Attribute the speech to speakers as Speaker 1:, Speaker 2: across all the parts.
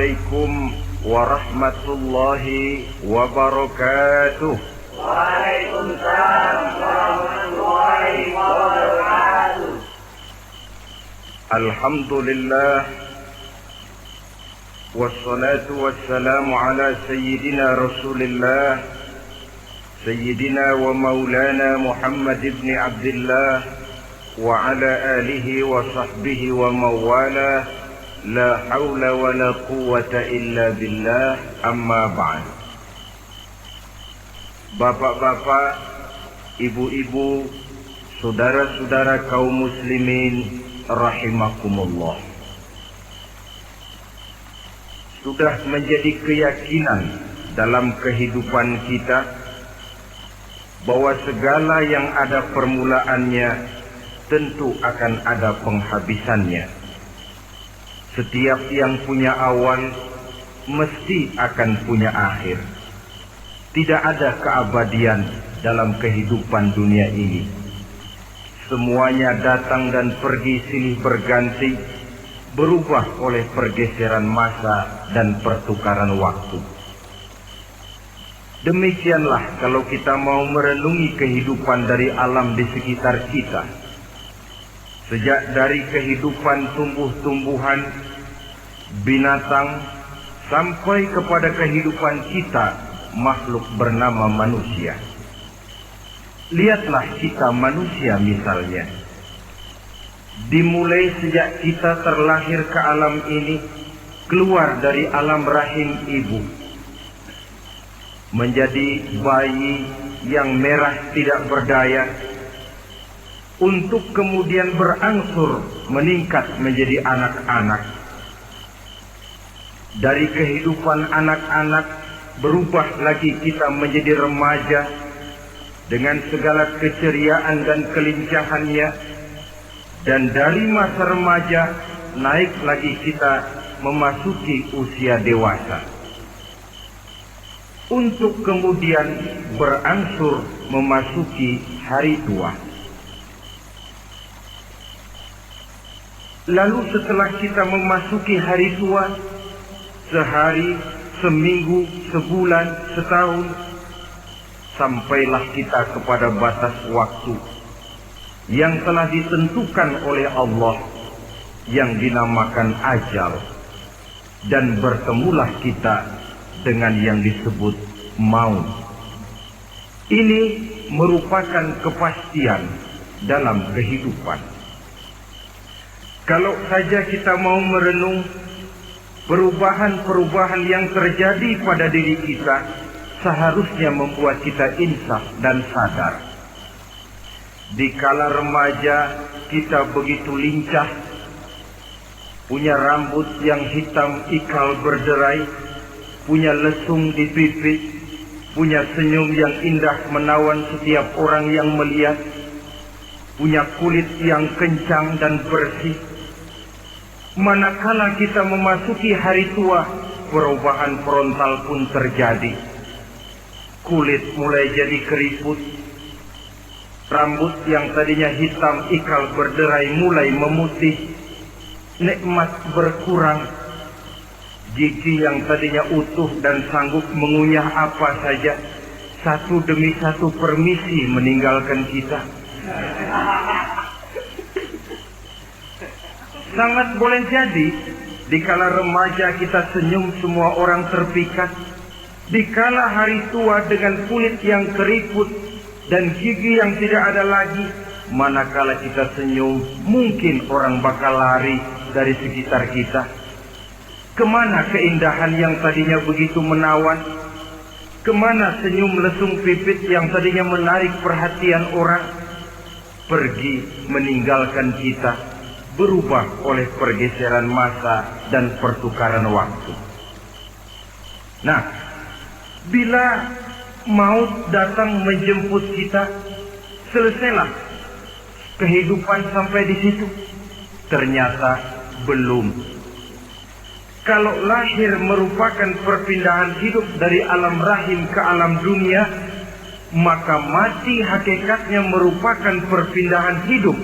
Speaker 1: عليكم ورحمة الله وبركاته.
Speaker 2: وعليكم السلام ورحمة الله وبركاته.
Speaker 1: الحمد لله والصلاة والسلام على سيدنا رسول الله سيدنا ومولانا محمد بن عبد الله وعلى آله وصحبه وموالاه لا حول ولا قوة إلا بالله أما بعد. Bapak-bapak, ibu-ibu, saudara-saudara kaum muslimin rahimakumullah. Sudah menjadi keyakinan dalam kehidupan kita bahwa segala yang ada permulaannya tentu akan ada penghabisannya. Setiap yang punya awal mesti akan punya akhir. Tidak ada keabadian dalam kehidupan dunia ini. Semuanya datang dan pergi silih berganti, berubah oleh pergeseran masa dan pertukaran waktu. Demikianlah kalau kita mau merenungi kehidupan dari alam di sekitar kita. Sejak dari kehidupan tumbuh-tumbuhan, binatang, sampai kepada kehidupan kita, makhluk bernama manusia. Lihatlah kita manusia misalnya. Dimulai sejak kita terlahir ke alam ini, keluar dari alam rahim ibu, menjadi bayi yang merah tidak berdaya, untuk kemudian berangsur meningkat menjadi anak-anak. Dari kehidupan anak-anak berubah lagi kita menjadi remaja dengan segala keceriaan dan kelincahannya, dan dari masa remaja naik lagi kita memasuki usia dewasa, untuk kemudian berangsur memasuki hari tua. Lalu setelah kita memasuki hari tua, sehari, seminggu, sebulan, setahun, sampailah kita kepada batas waktu yang telah ditentukan oleh Allah, yang dinamakan ajal, dan bertemulah kita dengan yang disebut maut. Ini merupakan kepastian dalam kehidupan. Kalau saja kita mau merenung perubahan-perubahan yang terjadi pada diri kita, seharusnya membuat kita insaf dan sadar. Di kala remaja kita begitu lincah, punya rambut yang hitam ikal berderai, punya lesung di pipi, punya senyum yang indah menawan setiap orang yang melihat, punya kulit yang kencang dan bersih. Manakala kita memasuki hari tua, perubahan frontal pun terjadi. Kulit mulai jadi keriput, rambut yang tadinya hitam ikal berderai mulai memutih, nikmat berkurang, gigi yang tadinya utuh dan sanggup mengunyah apa saja, satu demi satu permisi meninggalkan kita. Sangat boleh jadi, dikala remaja kita senyum semua orang terpikat. Dikala hari tua dengan kulit yang keriput dan gigi yang tidak ada lagi, manakala kita senyum, mungkin orang bakal lari dari sekitar kita. Kemana keindahan yang tadinya begitu menawan? Kemana senyum lesung pipit yang tadinya menarik perhatian orang? Pergi meninggalkan kita, berubah oleh pergeseran masa dan pertukaran waktu. Nah, bila maut datang menjemput kita, selesailah kehidupan sampai di situ? Ternyata belum. Kalau lahir merupakan perpindahan hidup dari alam rahim ke alam dunia, maka mati hakikatnya merupakan perpindahan hidup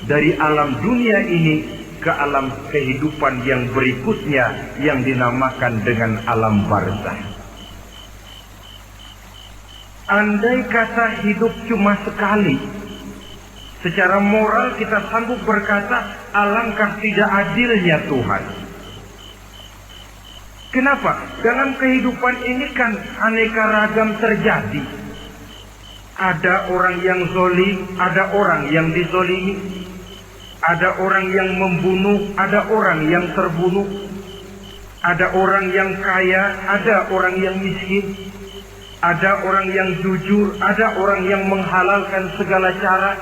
Speaker 1: dari alam dunia ini ke alam kehidupan yang berikutnya yang dinamakan dengan alam barzah. Andai kata hidup cuma sekali, secara moral kita sanggup berkata, alangkah tidak adilnya Tuhan. Kenapa? Dalam kehidupan ini kan aneka ragam terjadi. Ada orang yang zalim, ada orang yang dizalimi. Ada orang yang membunuh, ada orang yang terbunuh. Ada orang yang kaya, ada orang yang miskin. Ada orang yang jujur, ada orang yang menghalalkan segala cara.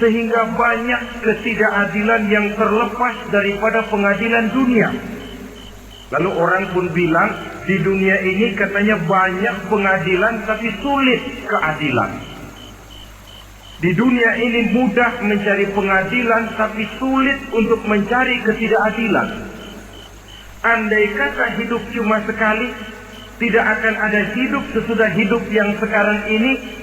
Speaker 1: Sehingga banyak ketidakadilan yang terlepas daripada pengadilan dunia. Lalu orang pun bilang, di dunia ini katanya banyak pengadilan tapi sulit keadilan. Di dunia ini mudah mencari pengadilan tapi sulit untuk mencari ketidakadilan. Andai kata hidup cuma sekali, tidak akan ada hidup sesudah hidup yang sekarang ini.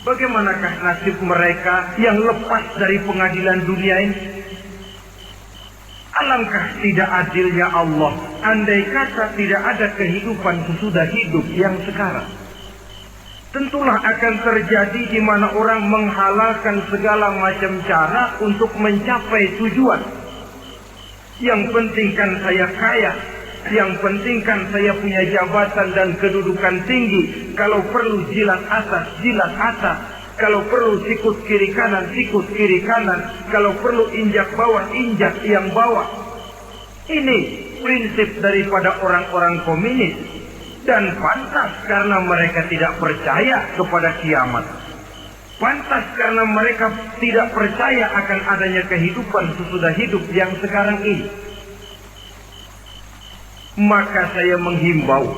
Speaker 1: Bagaimanakah nasib mereka yang lepas dari pengadilan dunia ini? Alangkah tidak adilnya Allah andai kata tidak ada kehidupan sesudah hidup yang sekarang. Tentulah akan terjadi di mana orang menghalalkan segala macam cara untuk mencapai tujuan. Yang penting kan saya kaya, yang penting kan saya punya jabatan dan kedudukan tinggi. Kalau perlu jilat atas, jilat atas. Kalau perlu sikut kiri kanan, sikut kiri kanan. Kalau perlu injak bawah, injak yang bawah. Ini prinsip daripada orang-orang komunis. Dan pantas karena mereka tidak percaya kepada kiamat. Pantas karena mereka tidak percaya akan adanya kehidupan sesudah hidup yang sekarang ini. Maka saya menghimbau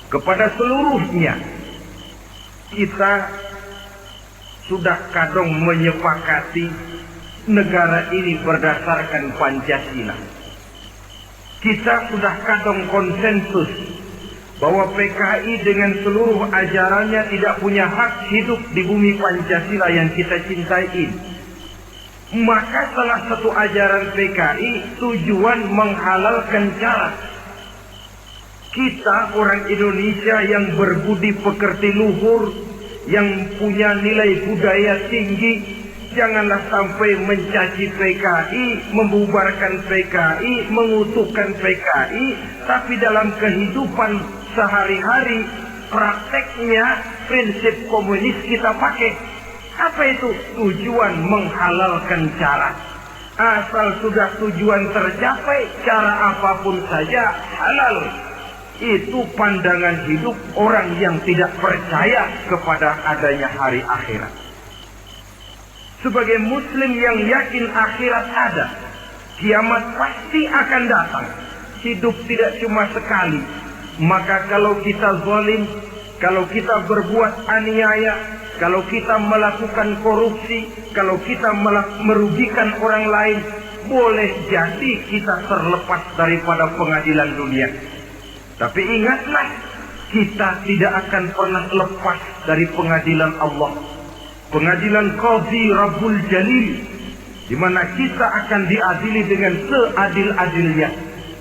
Speaker 1: kepada seluruhnya, kita sudah kadung menyepakati negara ini berdasarkan Pancasila. Kita sudah kadung konsensus bahwa PKI dengan seluruh ajarannya tidak punya hak hidup di bumi Pancasila yang kita cintai ini. Maka salah satu ajaran PKI tujuan menghalalkan cara. Kita orang Indonesia yang berbudi pekerti luhur, yang punya nilai budaya tinggi, janganlah sampai mencaci PKI, membubarkan PKI, mengutukkan PKI, tapi dalam kehidupan sehari-hari prakteknya prinsip komunis kita pakai. Apa itu? Tujuan menghalalkan cara. Asal sudah tujuan tercapai, cara apapun saja halal. Itu pandangan hidup orang yang tidak percaya kepada adanya hari akhirat. Sebagai muslim yang yakin akhirat ada, kiamat pasti akan datang. Hidup tidak cuma sekali. Maka kalau kita zalim, kalau kita berbuat aniaya, kalau kita melakukan korupsi, kalau kita merugikan orang lain, boleh jadi kita terlepas daripada pengadilan dunia. Tapi ingatlah, kita tidak akan pernah lepas dari pengadilan Allah. Pengadilan Qadhi Rabbul Jalil, di mana kita akan diadili dengan seadil-adilnya.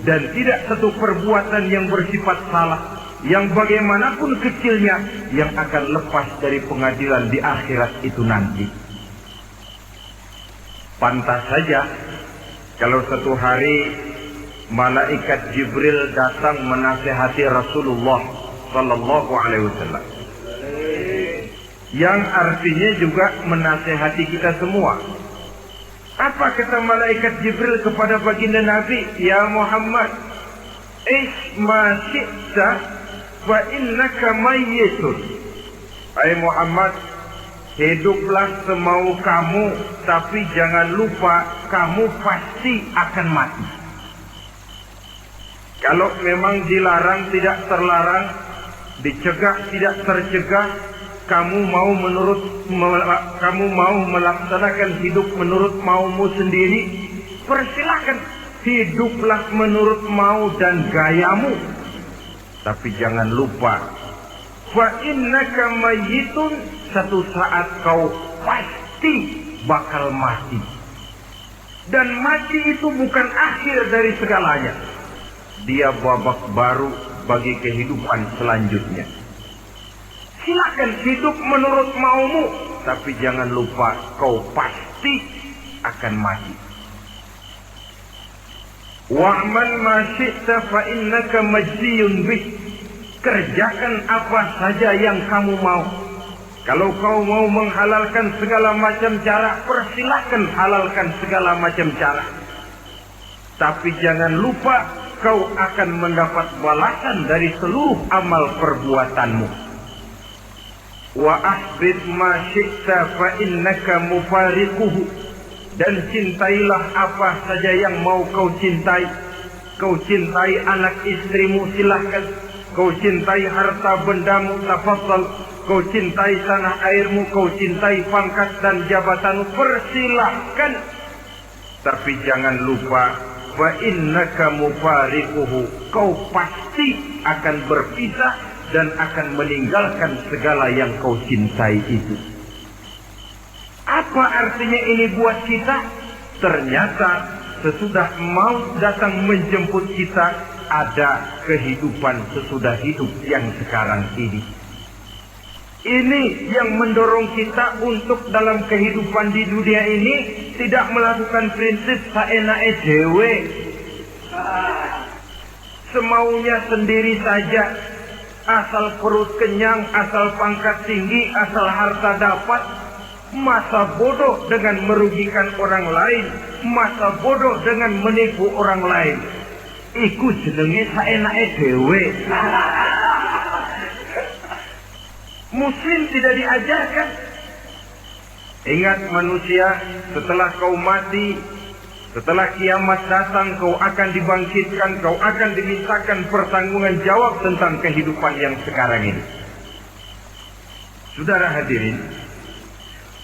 Speaker 1: Dan tidak satu perbuatan yang bersifat salah, yang bagaimanapun kecilnya, yang akan lepas dari pengadilan di akhirat itu nanti. Pantas saja kalau satu hari malaikat Jibril datang menasihati Rasulullah Sallallahu Alaihi Wasallam, yang artinya juga menasihati kita semua. Apa kata malaikat Jibril kepada baginda Nabi? Ya Muhammad, isma syi'ta wa innaka mayyitun. Hai Muhammad, hiduplah semau kamu, tapi jangan lupa kamu pasti akan mati. Kalau memang dilarang tidak terlarang, dicegah tidak tercegah, kamu mau melaksanakan hidup menurut maumu sendiri, persilahkan, hiduplah menurut mau dan gayamu. Tapi jangan lupa, fa innaka mayyitun, satu saat kau pasti bakal mati. Dan mati itu bukan akhir dari segalanya. Dia babak baru bagi kehidupan selanjutnya. Silakan hidup menurut maumu, tapi jangan lupa kau pasti akan mati. Wa'mal ma syi'ta fa innaka majziyun bih. Kerjakan apa saja yang kamu mau. Kalau kau mau menghalalkan segala macam cara, persilahkan halalkan segala macam cara. Tapi jangan lupa kau akan mendapat balasan dari seluruh amal perbuatanmu. Wa ahbib ma syi'ta fa innaka mufariquhu. Dan cintailah apa saja yang mau kau cintai. Kau cintai anak istrimu, silahkan. Kau cintai harta bendamu, tafadhal. Kau cintai tanah airmu, kau cintai pangkat dan jabatanmu, persilahkan. Tapi jangan lupa, fa innaka mufariquhu. Kau pasti akan berpisah dan akan meninggalkan segala yang kau cintai itu. Apa artinya ini buat kita? Ternyata sesudah maut datang menjemput kita, ada kehidupan sesudah hidup yang sekarang ini. Ini yang mendorong kita untuk dalam kehidupan di dunia ini tidak melakukan prinsip saenake dhewe, semaunya sendiri saja, asal perut kenyang, asal pangkat tinggi, asal harta dapat. Masa bodoh dengan merugikan orang lain, masa bodoh dengan menipu orang lain. Iku jenenge saenake dhewe. Muslim tidak diajarkan. Ingat manusia, setelah kau mati, setelah kiamat datang, kau akan dibangkitkan, kau akan dimintakan pertanggungan jawab tentang kehidupan yang sekarang ini. Saudara hadirin,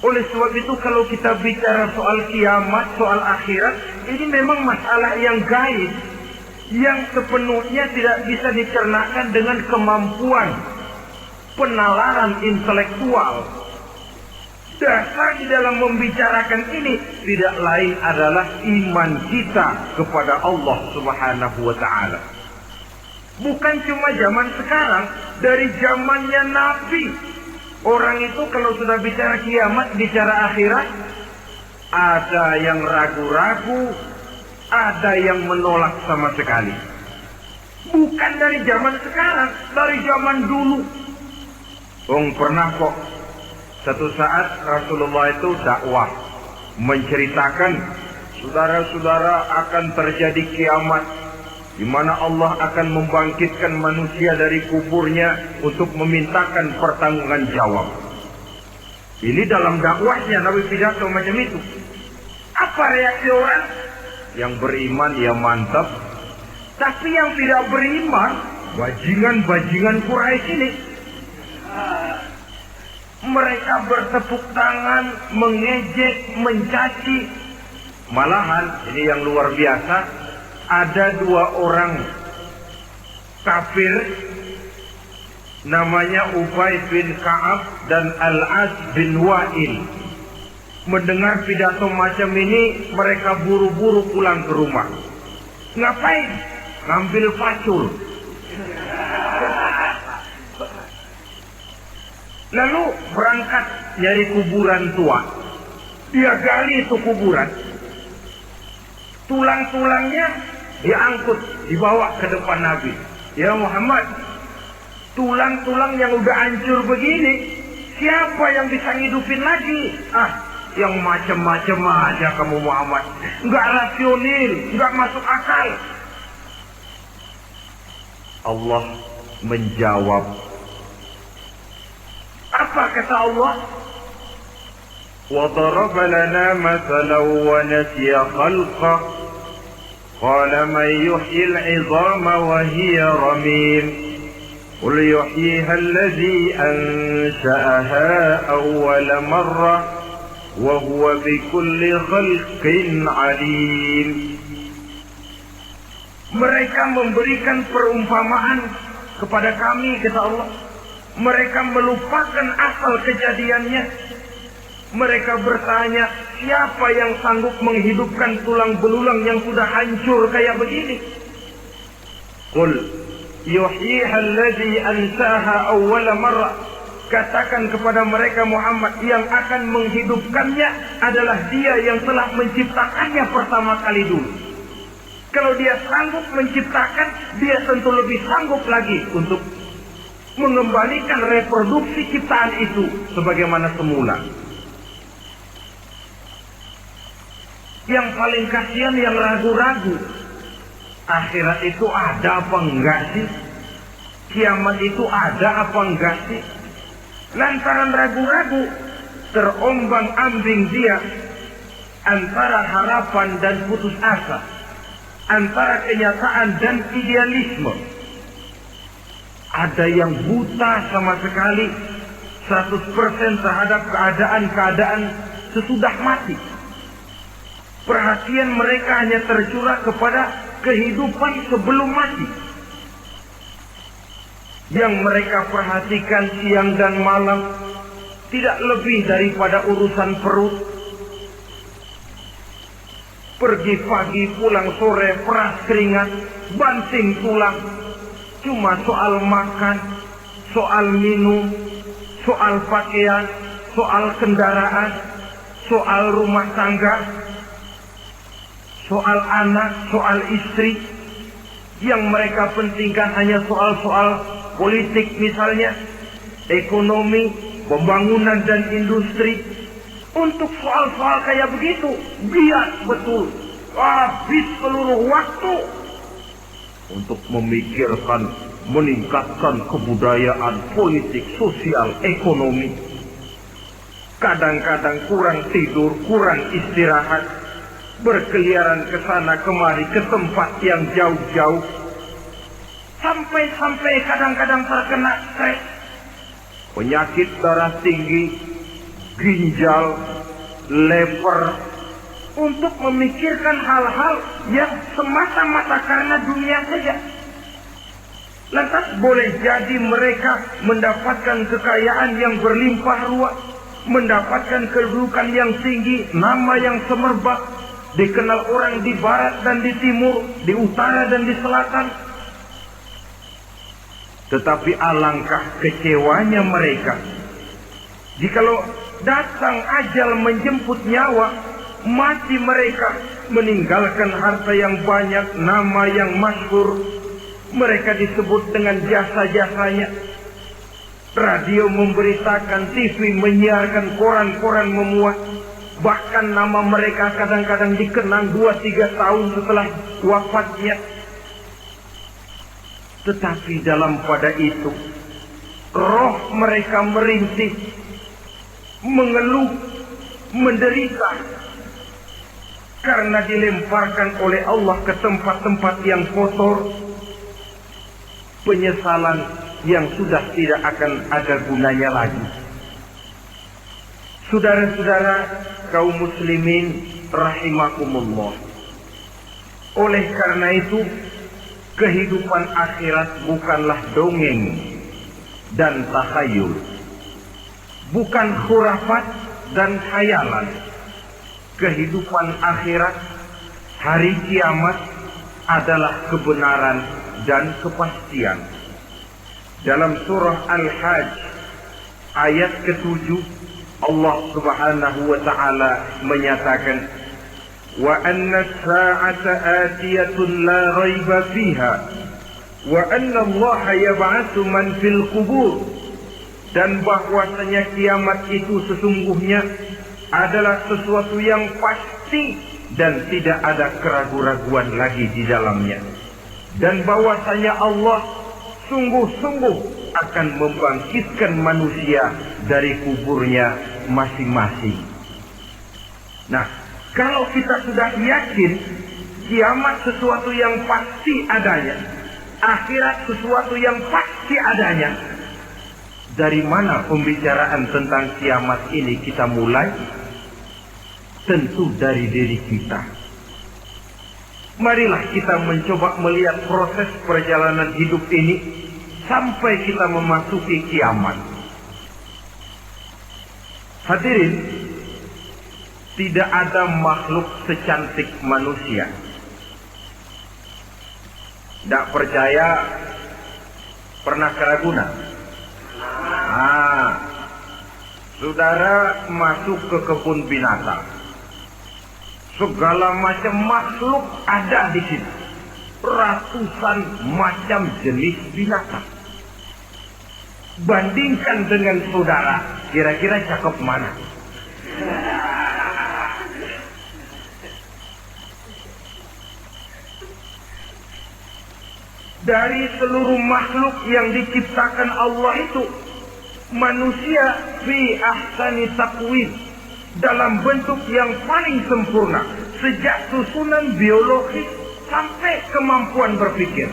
Speaker 1: oleh sebab itu kalau kita bicara soal kiamat, soal akhirat, ini memang masalah yang gaib, yang sepenuhnya tidak bisa dicernakan dengan kemampuan penalaran intelektual. Dasar di dalam membicarakan ini tidak lain adalah iman kita kepada Allah Subhanahu wa ta'ala. Bukan cuma zaman sekarang, dari zamannya Nabi. Orang itu kalau sudah bicara kiamat, bicara akhirat, ada yang ragu-ragu, ada yang menolak sama sekali. Bukan dari zaman sekarang, dari zaman dulu. Pernah kok satu saat Rasulullah itu dakwah menceritakan, saudara-saudara, akan terjadi kiamat di mana Allah akan membangkitkan manusia dari kuburnya untuk memintakan pertanggungan jawab. Ini dalam dakwahnya Nabi pidato macam itu. Apa reaksi orang? Yang beriman ya mantap, tapi yang tidak beriman, bajingan-bajingan Quraisy ini, mereka bertepuk tangan, mengejek, mencaci. Malahan ini yang luar biasa, ada dua orang kafir namanya Ubay bin Ka'ab dan Al-As bin Wa'il. Mendengar pidato macam ini, mereka buru-buru pulang ke rumah. Ngapain? Ngambil pacul. Lalu berangkat nyari kuburan tua. Dia gali itu kuburan. Tulang-tulangnya diangkut, dibawa ke depan Nabi. Ya Muhammad, tulang-tulang yang udah hancur begini, siapa yang bisa ngidupin lagi? Yang macam-macam aja kamu Muhammad. Nggak rasional, nggak masuk akal. Allah menjawab. Apa kata Allah? وَضَرَبَ لَنَا مَثَلًا وَنَسِيَ خَلْقَهُ قَالَ مَنْ يُحْيِي الْعِظَامَ وَهِيَ رَمِيمٌ قُلْ يُحْيِيهَا الَّذِي أَنْشَأَهَا أَوَّلَ مَرَّةٍ وَهُوَ بِكُلِّ خَلْقٍ عَلِيمٌ. Mereka memberikan perumpamaan kepada kami, kata Allah. Mereka melupakan asal kejadiannya. Mereka bertanya, siapa yang sanggup menghidupkan tulang belulang yang sudah hancur kayak begini? Qul yuhyiha alladhi ansaha awwala marrah. Katakan kepada mereka Muhammad, yang akan menghidupkannya adalah Dia yang telah menciptakannya pertama kali dulu. Kalau Dia sanggup menciptakan, Dia tentu lebih sanggup lagi untuk mengembalikan reproduksi ciptaan itu sebagaimana semula. Yang paling kasihan yang ragu-ragu, akhirat itu ada apa enggak sih? Kiamat itu ada apa enggak sih? Lantaran ragu-ragu, terombang-ambing dia antara harapan dan putus asa, antara kenyataan dan idealisme. Ada yang buta sama sekali 100% terhadap keadaan-keadaan sesudah mati. Perhatian mereka hanya tercurah kepada kehidupan sebelum mati. Yang mereka perhatikan siang dan malam tidak lebih daripada urusan perut. Pergi pagi pulang sore, peras keringat, banting tulang. Cuma soal makan, soal minum, soal pakaian, soal kendaraan, soal rumah tangga, soal anak, soal istri. Yang mereka pentingkan hanya soal-soal politik misalnya, ekonomi, pembangunan dan industri. Untuk soal-soal kayak begitu, bias betul. Habis seluruh waktu untuk memikirkan, meningkatkan kebudayaan, politik, sosial, ekonomi. Kadang-kadang kurang tidur, kurang istirahat, berkeliaran ke sana kemari ke tempat yang jauh-jauh. Sampai-sampai kadang-kadang terkena stres, penyakit darah tinggi, ginjal, lever, untuk memikirkan hal-hal yang semata-mata karena dunia saja. Lantas boleh jadi mereka mendapatkan kekayaan yang berlimpah ruah, mendapatkan kedudukan yang tinggi, nama yang semerbak, dikenal orang di barat dan di timur, di utara dan di selatan. Tetapi alangkah kecewanya mereka jikalau datang ajal menjemput nyawa, mati mereka meninggalkan harta yang banyak, nama yang masyhur. Mereka disebut dengan jasa-jasanya. Radio memberitakan, TV menyiarkan, koran-koran memuat. Bahkan nama mereka kadang-kadang dikenang 2-3 tahun setelah wafatnya. Tetapi dalam pada itu, roh mereka merintih, mengeluh, menderita, karena dilemparkan oleh Allah ke tempat-tempat yang kotor. Penyesalan yang sudah tidak akan ada gunanya lagi. Saudara-saudara kaum muslimin rahimakumullah. Oleh karena itu, kehidupan akhirat bukanlah dongeng dan takhayul, bukan khurafat dan khayalan. Kehidupan akhirat, hari kiamat adalah kebenaran dan kepastian. Dalam surah Al-Hajj ayat ke-7, Allah Subhanahu wa taala menyatakan, wa anna as-sa'ata atiyatun la raiba fiha wa anna Allah yab'atsu man fil qubur. Dan bahwasanya kiamat itu sesungguhnya adalah sesuatu yang pasti dan tidak ada keraguan-raguan lagi di dalamnya. Dan bahwasanya Allah sungguh-sungguh akan membangkitkan manusia dari kuburnya masing-masing. Nah, kalau kita sudah yakin kiamat sesuatu yang pasti adanya, akhirat sesuatu yang pasti adanya, dari mana pembicaraan tentang kiamat ini kita mulai? Tentu dari diri kita. Marilah kita mencoba melihat proses perjalanan hidup ini sampai kita memasuki kiamat. Hadirin, tidak ada makhluk secantik manusia. Tidak percaya, pernah ke Ragunan? Saudara masuk ke kebun binatang. Segala macam makhluk ada di situ. Ratusan macam jenis binatang. Bandingkan dengan saudara, kira-kira cakep mana? Dari seluruh makhluk yang diciptakan Allah itu, manusia fi ahsani taqwim, dalam bentuk yang paling sempurna, sejak susunan biologis sampai kemampuan berpikir.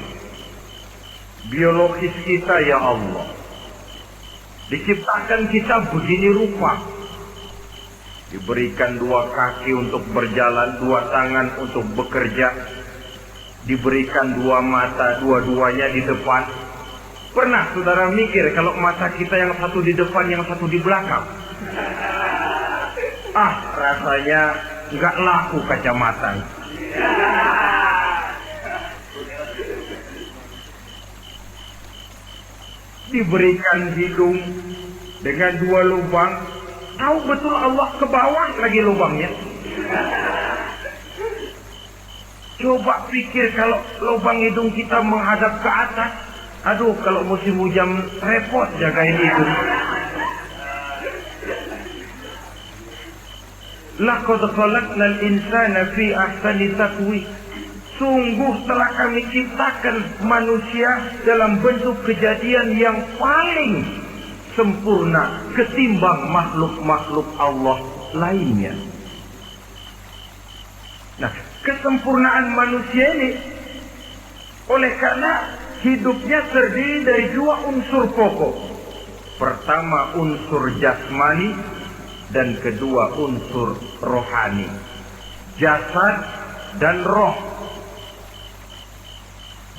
Speaker 1: Biologis kita ya Allah, diciptakan kita begini rupa. Diberikan 2 kaki untuk berjalan, 2 tangan untuk bekerja. Diberikan 2 mata, dua-duanya di depan. Pernah saudara mikir kalau mata kita yang satu di depan, yang satu di belakang? Rasanya nggak laku kacamata. Diberikan hidung dengan 2 lubang. Tahu betul Allah ke bawah lagi lubangnya. Coba pikir kalau lubang hidung kita menghadap ke atas. Aduh, kalau musim hujan repot jagain hidung. Laqad khalaqnal insana fi ahsani taqwim. Sungguh telah kami ciptakan manusia dalam bentuk kejadian yang paling sempurna ketimbang makhluk-makhluk Allah lainnya. Nah, kesempurnaan manusia ini oleh karena hidupnya terdiri dari 2 unsur pokok. Pertama unsur jasmani dan kedua unsur rohani. Jasad dan roh.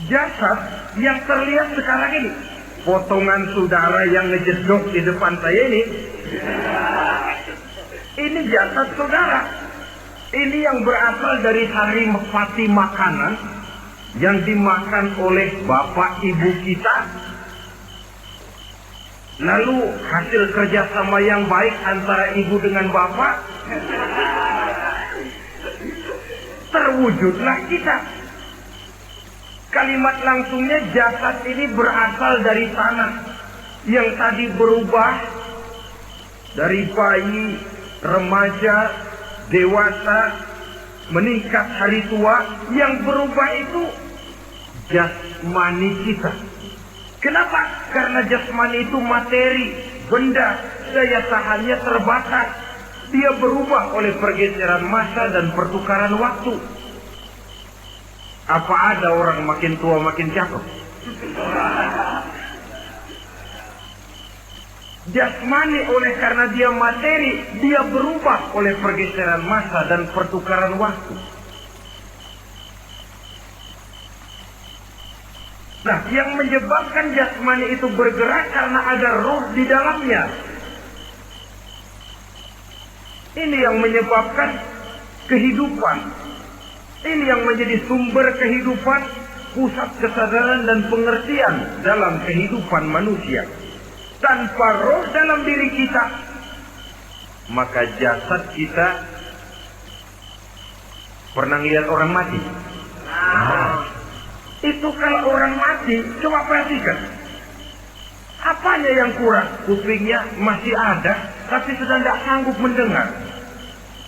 Speaker 1: Jasad yang terlihat sekarang ini, potongan saudara yang ngejedok di depan saya ini jasad saudara. Ini yang berasal dari saripati makanan yang dimakan oleh bapak ibu kita. Lalu hasil kerjasama yang baik antara ibu dengan bapak, terwujudlah kita. Kalimat langsungnya jasad ini berasal dari tanah yang tadi berubah dari bayi, remaja, dewasa, meningkat hari tua. Yang berubah itu jasmani kita. Kenapa? Karena jasmani itu materi, benda, daya tahannya terbatas. Dia berubah oleh pergeseran masa dan pertukaran waktu. Apa ada orang makin tua makin cakep? Jasmani oleh karena dia materi, dia berubah oleh pergeseran masa dan pertukaran waktu. Nah, yang menyebabkan jasmani itu bergerak karena ada roh di dalamnya. Ini yang menyebabkan kehidupan. Ini yang menjadi sumber kehidupan, pusat kesadaran dan pengertian dalam kehidupan manusia. Tanpa roh dalam diri kita, maka jasad kita. Pernah lihat orang mati? Itu kalau orang mati, coba perhatikan. Apanya yang kurang? Kupingnya masih ada, tapi sudah tidak sanggup mendengar.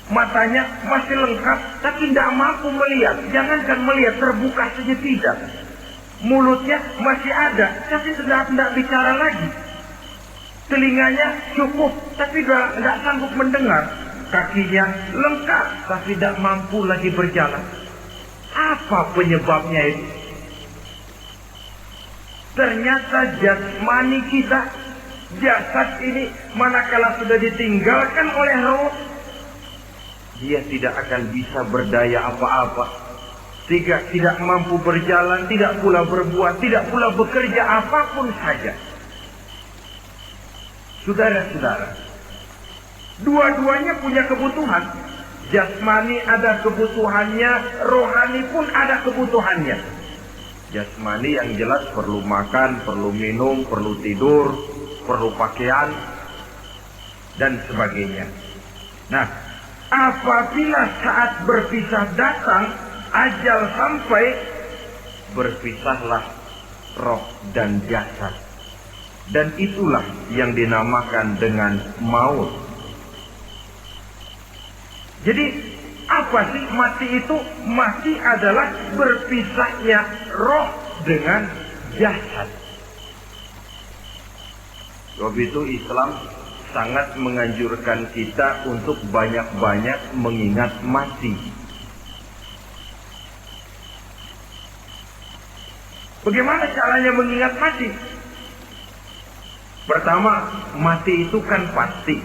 Speaker 1: Matanya masih lengkap, tapi tidak mampu melihat. Jangankan melihat, terbuka saja tidak. Mulutnya masih ada, tapi sudah tidak bicara lagi. Telinganya cukup, tapi sudah tidak sanggup mendengar. Kakinya lengkap, tapi tidak mampu lagi berjalan. Apa penyebabnya itu? Ternyata jasmani kita, jasad ini, manakala sudah ditinggalkan oleh roh, dia tidak akan bisa berdaya apa-apa. Tidak mampu berjalan, tidak pula berbuat, tidak pula bekerja apapun saja. Saudara-saudara, dua-duanya punya kebutuhan. Jasmani ada kebutuhannya, rohani pun ada kebutuhannya. Jasmani yang jelas perlu makan, perlu minum, perlu tidur, perlu pakaian, dan sebagainya. Nah, apabila saat berpisah datang, ajal sampai, berpisahlah roh dan jasad. Dan itulah yang dinamakan dengan maut. Jadi apa sih mati itu? Mati adalah berpisahnya roh dengan jasad. Sebab itu Islam sangat menganjurkan kita untuk banyak-banyak mengingat mati. Bagaimana caranya mengingat mati? Pertama, mati itu kan pasti.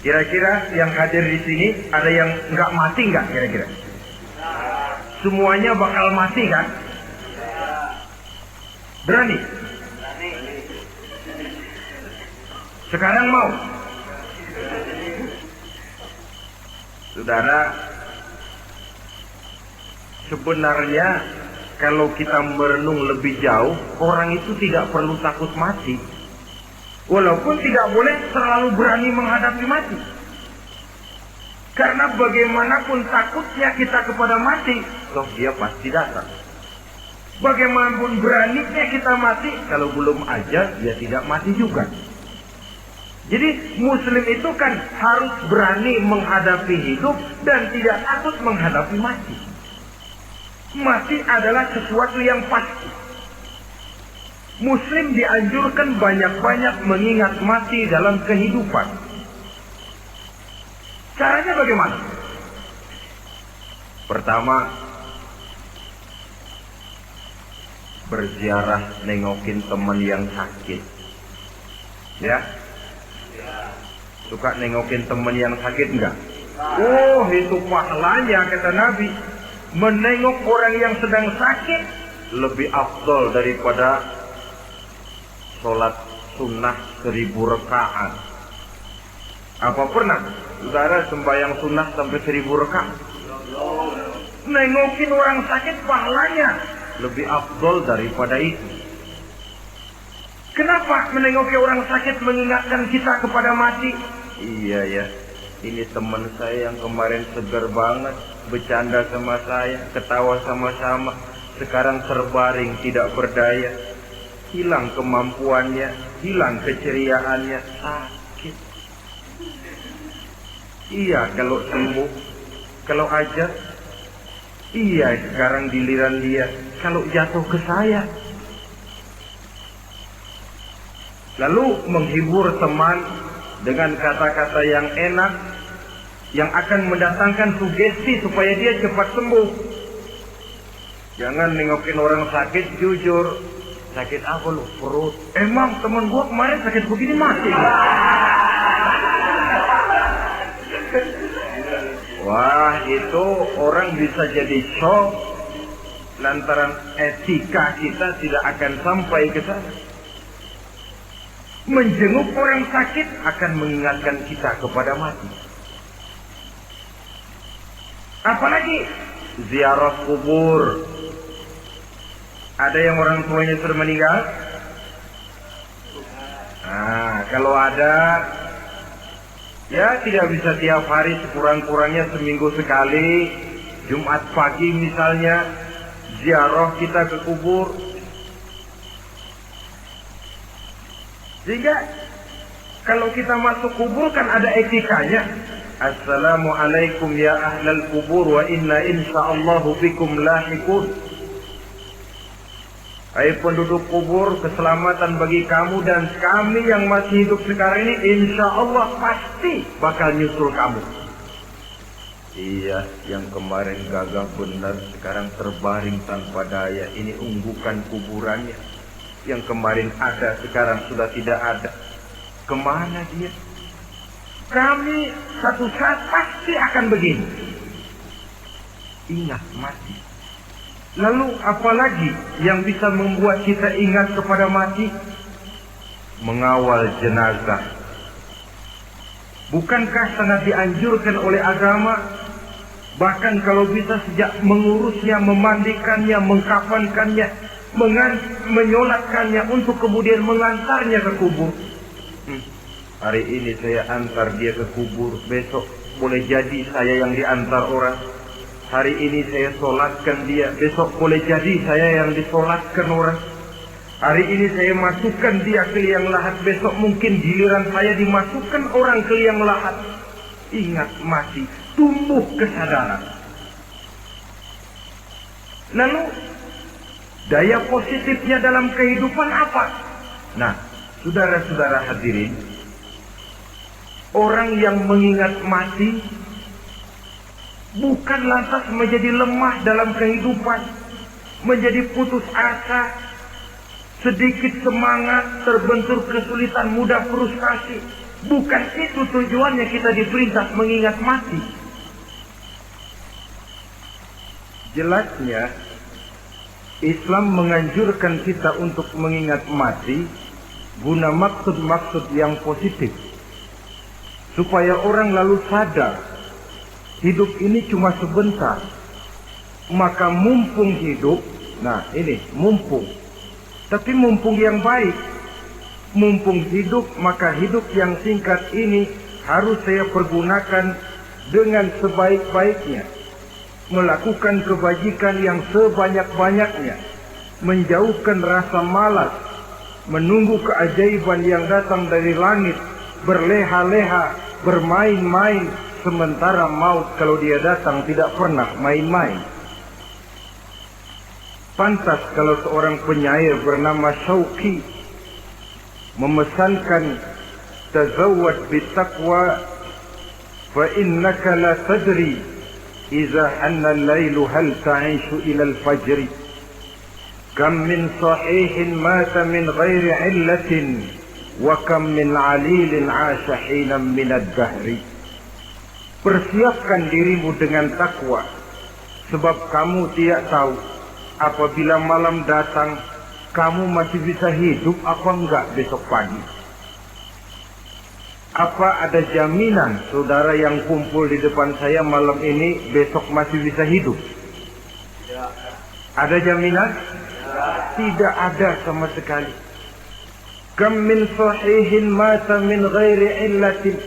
Speaker 1: Kira-kira yang hadir di sini ada yang nggak mati nggak kira-kira? Semuanya bakal mati kan? Berani? Sekarang mau? Saudara, sebenarnya kalau kita merenung lebih jauh, orang itu tidak perlu takut mati. Walaupun tidak boleh terlalu berani menghadapi mati. Karena bagaimanapun takutnya kita kepada mati, toh dia pasti datang. Bagaimanapun beraninya kita mati, kalau belum aja dia tidak mati juga. Jadi Muslim itu kan harus berani menghadapi hidup dan tidak takut menghadapi mati. Mati adalah sesuatu yang pasti. Muslim dianjurkan banyak-banyak mengingat mati dalam kehidupan. Caranya bagaimana? Pertama, berziarah nengokin teman yang sakit. Ya? Suka nengokin teman yang sakit enggak? Oh, itu pahalanya kata Nabi. Menengok orang yang sedang sakit lebih afdol daripada sholat sunnah 1000 rakaat. Apa pernah saudara sembahyang sunnah sampai 1000 rakaat? Nengokin orang sakit pahalanya lebih afdol daripada itu. Kenapa menengoki orang sakit mengingatkan kita kepada mati? Iya ya, ini teman saya yang kemarin segar banget, bercanda sama saya, ketawa sama-sama, sekarang terbaring tidak berdaya, hilang kemampuannya, hilang keceriaannya, sakit. Iya kalau sembuh, kalau aja, iya sekarang giliran dia, kalau jatuh ke saya. Lalu menghibur teman dengan kata-kata yang enak, yang akan mendatangkan sugesti supaya dia cepat sembuh. Jangan nengokin orang sakit, jujur. Sakit apa lu? Perut. Emang teman gua kemarin sakit begini mati. Wah, itu orang bisa jadi shock lantaran etika kita tidak akan sampai ke sana. Menjenguk orang sakit akan mengingatkan kita kepada mati. Apalagi ziarah kubur. Ada yang orang tuanya sudah meninggal? Nah, kalau ada, ya tidak bisa tiap hari, sekurang-kurangnya seminggu sekali. Jumat pagi misalnya, ziarah kita ke kubur. Sehingga kalau kita masuk kubur kan ada etikanya. Assalamualaikum ya ahlal kubur wa inna insyaallahu bikum lahiqun. Hai penduduk kubur, keselamatan bagi kamu dan kami yang masih hidup sekarang ini insyaallah pasti bakal nyusul kamu. Iya, yang kemarin gagah benar sekarang terbaring tanpa daya. Ini unggukan kuburannya. Yang kemarin ada sekarang sudah tidak ada. Kemana dia? Kami satu saat pasti akan begini. Ingat mati. Lalu apalagi yang bisa membuat kita ingat kepada mati? Mengawal jenazah. Bukankah sangat dianjurkan oleh agama? Bahkan kalau bisa sejak mengurusnya, memandikannya, mengkafankannya, menyolatkannya untuk kemudian mengantarnya ke kubur. Hari ini saya antar dia ke kubur, besok boleh jadi saya yang diantar orang. Hari ini saya solatkan dia, besok boleh jadi saya yang disolatkan orang. Hari ini saya masukkan dia ke liang lahat, besok mungkin giliran saya dimasukkan orang ke liang lahat. Ingat mati, tumbuh kesadaran. Lalu daya positifnya dalam kehidupan apa? Nah, saudara-saudara hadirin, orang yang mengingat mati bukan lantas menjadi lemah dalam kehidupan, menjadi putus asa, sedikit semangat, terbentur kesulitan, mudah frustasi. Bukan itu tujuannya kita diperintah mengingat mati. Jelasnya Islam menganjurkan kita untuk mengingat mati guna maksud-maksud yang positif, supaya orang lalu sadar hidup ini cuma sebentar. Maka mumpung hidup, nah ini mumpung, tapi mumpung yang baik. Mumpung hidup, maka hidup yang singkat ini harus saya pergunakan dengan sebaik-baiknya, melakukan kebajikan yang sebanyak-banyaknya, menjauhkan rasa malas, menunggu keajaiban yang datang dari langit, berleha-leha, bermain-main, sementara maut kalau dia datang tidak pernah main-main. Pantas kalau seorang penyair bernama Syauqi memesankan, tazawwad bitaqwa fa innaka la tadri idza hanna al-lailu hal ta'ishu ila al-fajr, kam min sahihin mata min ghairi illatin wa kam min alilin 'asha hinan min ad-dahri. Persiapkan dirimu dengan takwa, sebab kamu tidak tahu apabila malam datang kamu masih bisa hidup apa enggak besok pagi. Apa ada jaminan saudara yang kumpul di depan saya malam ini besok masih bisa hidup? Ada jaminan? Tidak ada sama sekali. Kam min sahihin mata min ghairi illatin.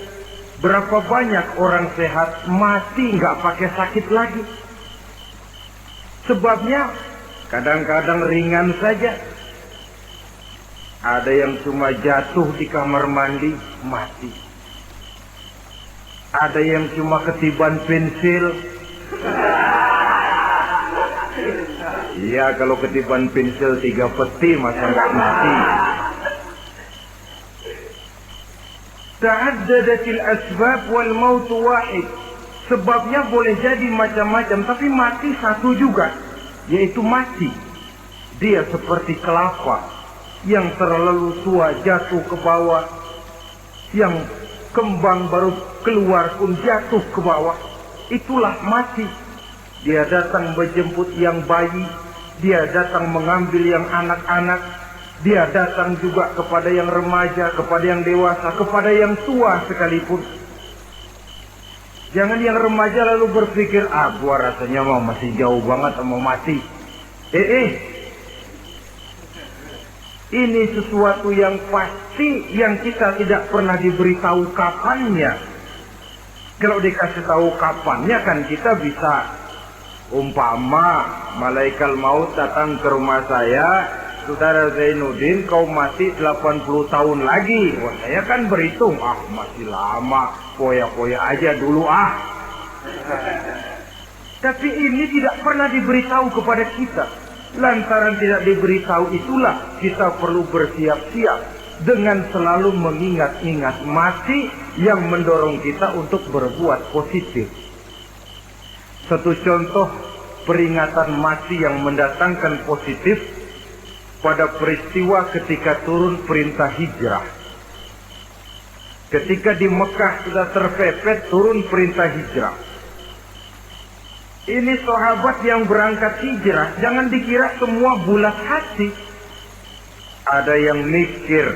Speaker 1: Berapa banyak orang sehat mati enggak pakai sakit lagi. Sebabnya kadang-kadang ringan saja. Ada yang cuma jatuh di kamar mandi, mati. Ada yang cuma ketiban pensil. Iya, kalau ketiban pensil 3 peti masa nggak mati. Ta'addadatil asbab wal maut wahid. Sebabnya boleh jadi macam-macam, tapi mati satu juga, yaitu mati. Dia seperti kelapa yang terlalu tua jatuh ke bawah, yang kembang baru keluar pun jatuh ke bawah. Itulah mati. Dia datang menjemput yang bayi, dia datang mengambil yang anak-anak, dia datang juga kepada yang remaja, kepada yang dewasa, kepada yang tua sekalipun. Jangan yang remaja lalu berpikir, gua rasanya mau masih jauh banget mau mati. Ini sesuatu yang pasti yang kita tidak pernah diberitahu kapannya. Kalau dikasih tahu kapannya kan kita bisa, umpama malaikat maut datang ke rumah saya, saudara Zainuddin kau mati 80 tahun lagi. Wah, saya kan berhitung, masih lama, poya-poya aja dulu Tapi ini tidak pernah diberitahu kepada kita. Lantaran tidak diberitahu itulah kita perlu bersiap-siap dengan selalu mengingat-ingat mati yang mendorong kita untuk berbuat positif. Satu contoh peringatan mati yang mendatangkan positif pada peristiwa ketika turun perintah hijrah. Ketika di Mekah sudah terpepet turun perintah hijrah. Ini sahabat yang berangkat hijrah, jangan dikira semua bulat hati. Ada yang mikir,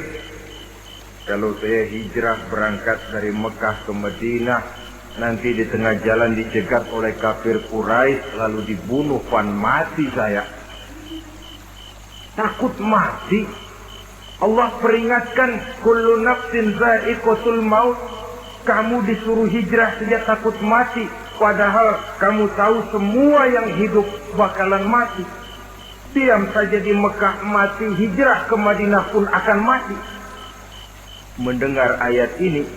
Speaker 1: Kalau saya hijrah berangkat dari Mekah ke Madinah, nanti di tengah jalan dicegat oleh kafir Quraisy lalu dibunuh, mati saya. Takut mati. Allah peringatkan, kullu nafsin za'iqatul maut. Kamu disuruh hijrah saja takut mati, padahal kamu tahu semua yang hidup bakalan mati. Diam saja di Mekah mati, hijrah ke Madinah pun akan mati. Mendengar ayat ini,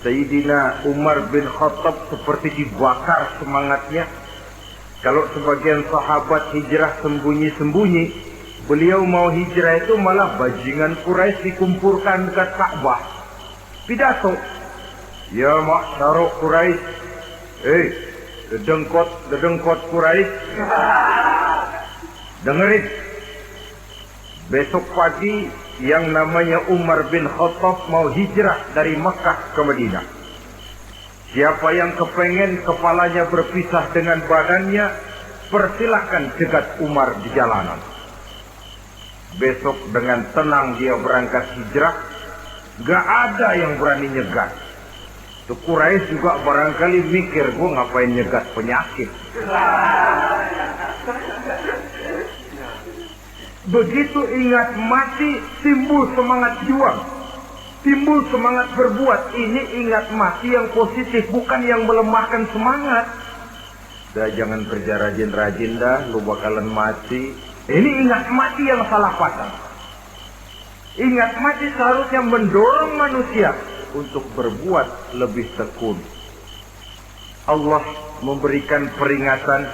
Speaker 1: Sayyidina Umar bin Khattab seperti dibakar semangatnya. Kalau sebagian sahabat hijrah sembunyi-sembunyi, beliau mau hijrah itu malah bajingan Quraisy dikumpulkan dekat Ka'bah. Pidato, ya masyarakat Quraisy, dedengkot Quraisy, dengerin. Besok pagi yang namanya Umar bin Khattab mau hijrah dari Mekah ke Madinah. Siapa yang kepengen kepalanya berpisah dengan badannya, persilahkan cegat Umar di jalanan. Besok dengan tenang dia berangkat hijrah, gak ada yang berani nyegat. Tuh Quraisy juga barangkali mikir, gue ngapain nyegat penyakit. Begitu ingat mati, timbul semangat juang, timbul semangat berbuat. Ini ingat mati yang positif, bukan yang melemahkan semangat. Dah jangan kerja rajin-rajin dah, lu bakalan mati. Ini ingat mati yang salah pasang. Ingat mati seharusnya mendorong manusia untuk berbuat lebih tekun. Allah memberikan peringatan,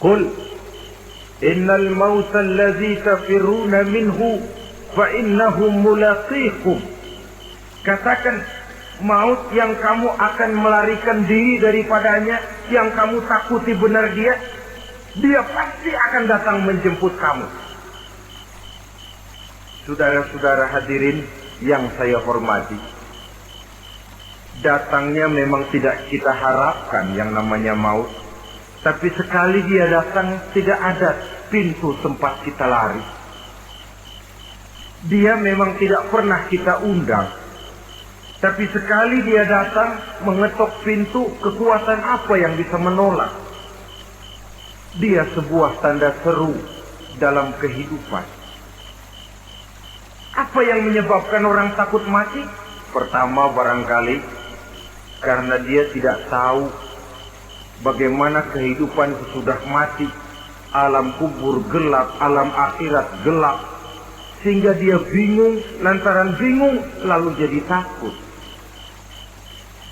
Speaker 1: Qul innal mauta allazi tafiruna minhu fa innahu mulaqikum. Katakan, maut yang kamu akan melarikan diri daripadanya, yang kamu takuti benar dia pasti akan datang menjemput kamu. Saudara-saudara hadirin yang saya hormati, datangnya memang tidak kita harapkan yang namanya maut. Tapi sekali dia datang, tidak ada pintu tempat kita lari. Dia memang tidak pernah kita undang. Tapi sekali dia datang, mengetok pintu, kekuatan apa yang bisa menolak? Dia sebuah tanda seru dalam kehidupan. Apa yang menyebabkan orang takut mati? Pertama barangkali karena dia tidak tahu bagaimana kehidupan sesudah mati. Alam kubur gelap, alam akhirat gelap. Sehingga dia bingung, lantaran bingung lalu jadi takut.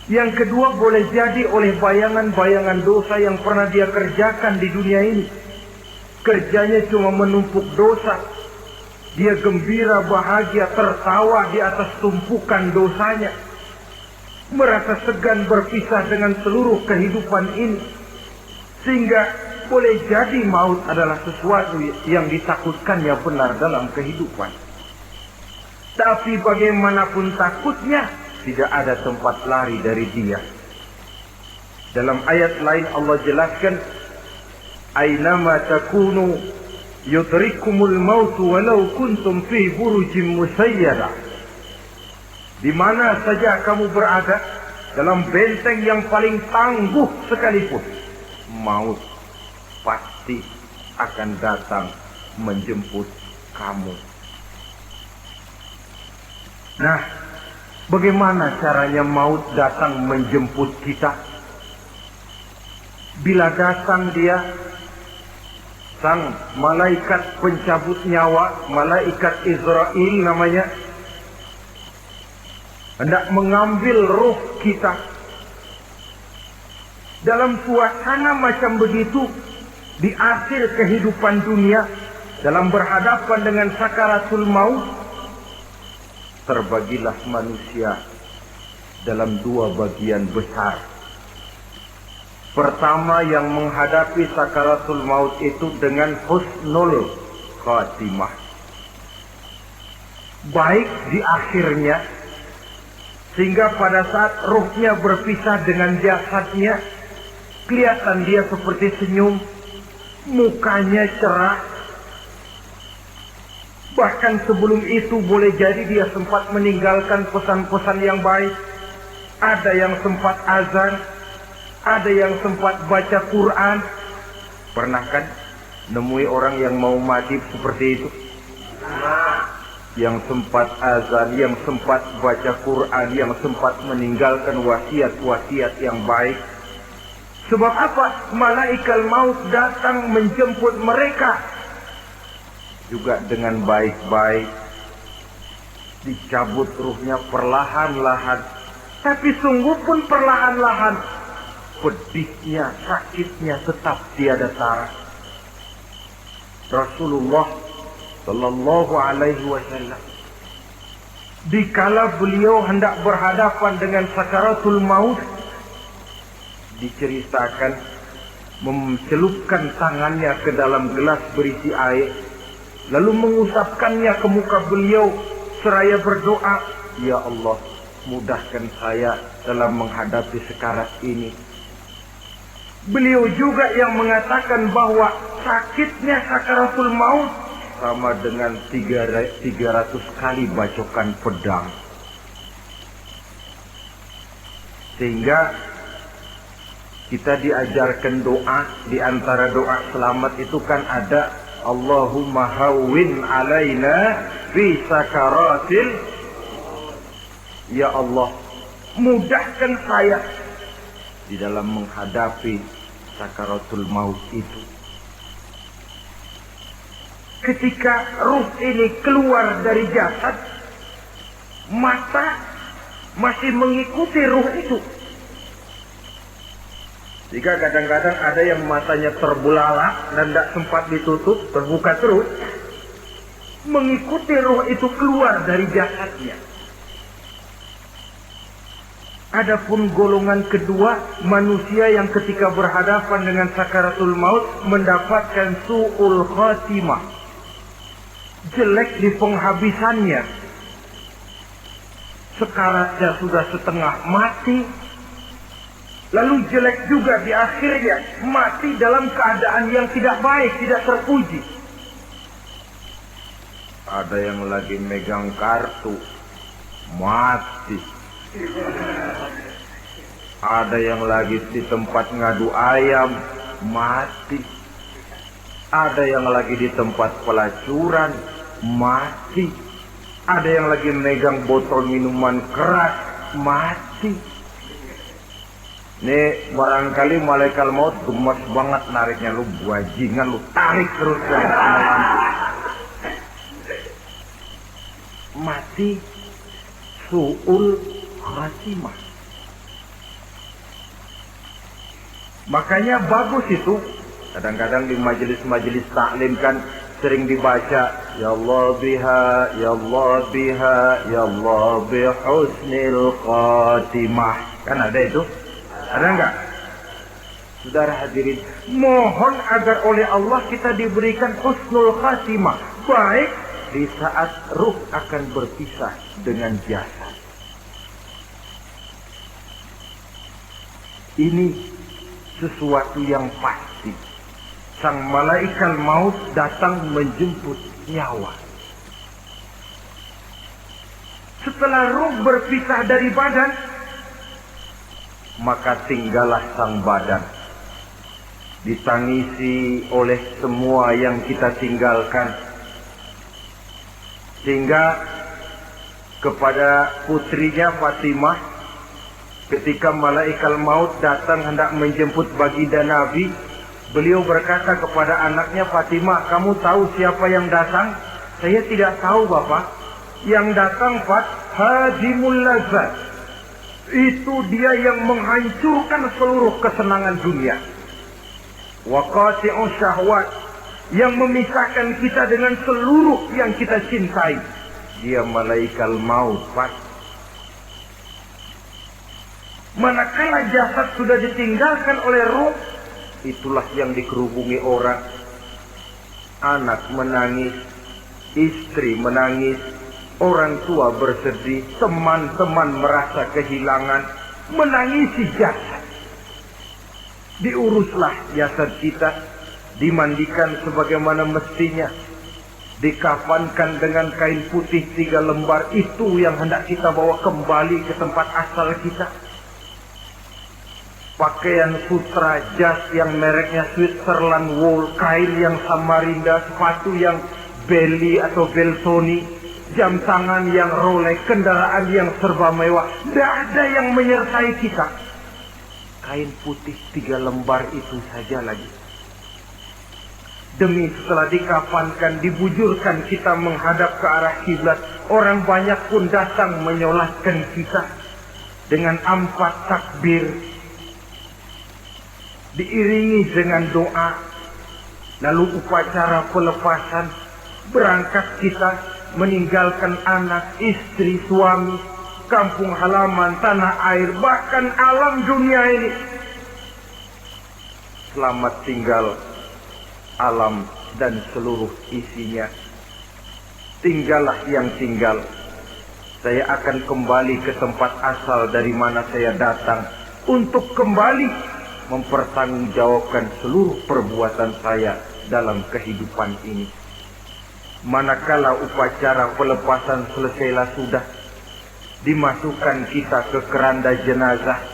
Speaker 1: Yang kedua boleh jadi oleh bayangan-bayangan dosa yang pernah dia kerjakan di dunia ini. Kerjanya cuma menumpuk dosa. Dia gembira, bahagia, tertawa di atas tumpukan dosanya. Merasa segan berpisah dengan seluruh kehidupan ini. Sehingga boleh jadi maut adalah sesuatu yang ditakutkannya benar dalam kehidupan. Tapi bagaimanapun takutnya, tidak ada tempat lari dari dia. Dalam ayat lain Allah jelaskan, Aynama takunu yudrikumul mautu walau kuntum fi burujim musayyada. Di mana saja kamu berada, dalam benteng yang paling tangguh sekalipun, maut pasti akan datang menjemput kamu. Nah, bagaimana caranya maut datang menjemput kita? Bila datang dia, sang malaikat pencabut nyawa, malaikat Israel namanya, hendak mengambil ruh kita. Dalam suasana macam begitu, di akhir kehidupan dunia, dalam berhadapan dengan sakaratul maut, terbagilah manusia dalam dua bagian besar. Pertama, yang menghadapi sakaratul maut itu dengan husnul khatimah, baik di akhirnya, sehingga pada saat ruhnya berpisah dengan jasadnya, kelihatan dia seperti senyum, mukanya cerah. Bahkan sebelum itu boleh jadi dia sempat meninggalkan pesan-pesan yang baik. Ada yang sempat azan, ada yang sempat baca Quran. Pernah kan nemui orang yang mau mati seperti itu? Yang sempat azan, yang sempat baca Quran, yang sempat meninggalkan wasiat-wasiat yang baik. Sebab apa? Malaikat maut datang menjemput mereka juga dengan baik-baik. Dicabut ruhnya perlahan-lahan. Tapi sungguh pun perlahan-lahan. Pedihnya, sakitnya tetap tiada tara. Rasulullah Sallallahu Alaihi Wasallam, dikala beliau hendak berhadapan dengan sakaratul maut, diceritakan mencelupkan tangannya ke dalam gelas berisi air, lalu mengusapkannya ke muka beliau seraya berdoa, "Ya Allah, mudahkan saya dalam menghadapi sekarat ini." Beliau juga yang mengatakan bahwa sakitnya sakaratul maut sama dengan 300 kali bacokan pedang. Sehingga kita diajarkan doa. Di antara doa selamat itu kan ada Allahumma hawwin alaina fi sakaratil. Ya Allah, mudahkan saya di dalam menghadapi sakaratul maut itu. Ketika ruh ini keluar dari jasad, mata masih mengikuti ruh itu. Jika kadang-kadang ada yang matanya terbelalak dan tidak sempat ditutup, terbuka terus, mengikuti ruh itu keluar dari jasadnya. Adapun golongan kedua, manusia yang ketika berhadapan dengan sakaratul maut mendapatkan su'ul khatimah, jelek di penghabisannya. Sekaratnya sudah setengah mati, lalu jelek juga di akhirnya, mati dalam keadaan yang tidak baik, tidak terpuji. Ada yang lagi megang kartu, mati. Ada yang lagi di tempat ngadu ayam, mati. Ada yang lagi di tempat pelacuran, mati. Ada yang lagi megang botol minuman keras, mati. Nih barangkali malaikat maut gemas banget nariknya, lu bajingan, lu tarik terus ya. Mati su'ul khatimah. Makanya bagus itu. Kadang-kadang di majelis-majelis taklim kan sering dibaca, Ya Allah biha, Ya Allah biha, Ya Allah bihusnil khatimah. Kan ada itu? Ada enggak? Saudara hadirin, mohon agar oleh Allah kita diberikan husnul khatimah, baik di saat ruh akan berpisah dengan jasad. Ini sesuatu yang pasti. Sang malaikat maut datang menjemput nyawa. Setelah ruh berpisah dari badan, maka tinggallah sang badan. Ditangisi oleh semua yang kita tinggalkan. Sehingga kepada putrinya Fatimah, ketika malaikat maut datang hendak menjemput baginda Nabi, beliau berkata kepada anaknya, Fatimah, kamu tahu siapa yang datang? Saya tidak tahu, Bapak. Yang datang hadimul lazat. Itu dia yang menghancurkan seluruh kesenangan dunia. Wa qati'us syahwat, yang memisahkan kita dengan seluruh yang kita cintai. Dia malaikat maut, Pak. Manakala jasad sudah ditinggalkan oleh ruh, itulah yang dikerubungi orang. Anak menangis, istri menangis, orang tua bersedih, teman-teman merasa kehilangan, menangisi jasad. Diuruslah jasad kita, dimandikan sebagaimana mestinya, dikafankan dengan kain putih 3 lembar, itu yang hendak kita bawa kembali ke tempat asal kita. Pakaian sutra, jas yang mereknya Switzerland wool, kain yang Samarinda, sepatu yang Belly atau Beltoni, jam tangan yang Rolex, kendaraan yang serba mewah. Tidak ada yang menyertai kita. Kain putih 3 lembar itu saja lagi. Demi setelah dikafankan, dibujurkan kita menghadap ke arah kiblat, orang banyak pun datang menyolatkan kita dengan 4 takbir, diiringi dengan doa. Lalu upacara pelepasan, berangkat kita meninggalkan anak, istri, suami, kampung halaman, tanah air, bahkan alam dunia ini. Selamat tinggal alam dan seluruh isinya. Tinggallah yang tinggal. Saya akan kembali ke tempat asal dari mana saya datang, untuk kembali mempertanggungjawabkan seluruh perbuatan saya dalam kehidupan ini. Manakala upacara pelepasan selesailah sudah, dimasukkan kita ke keranda jenazah,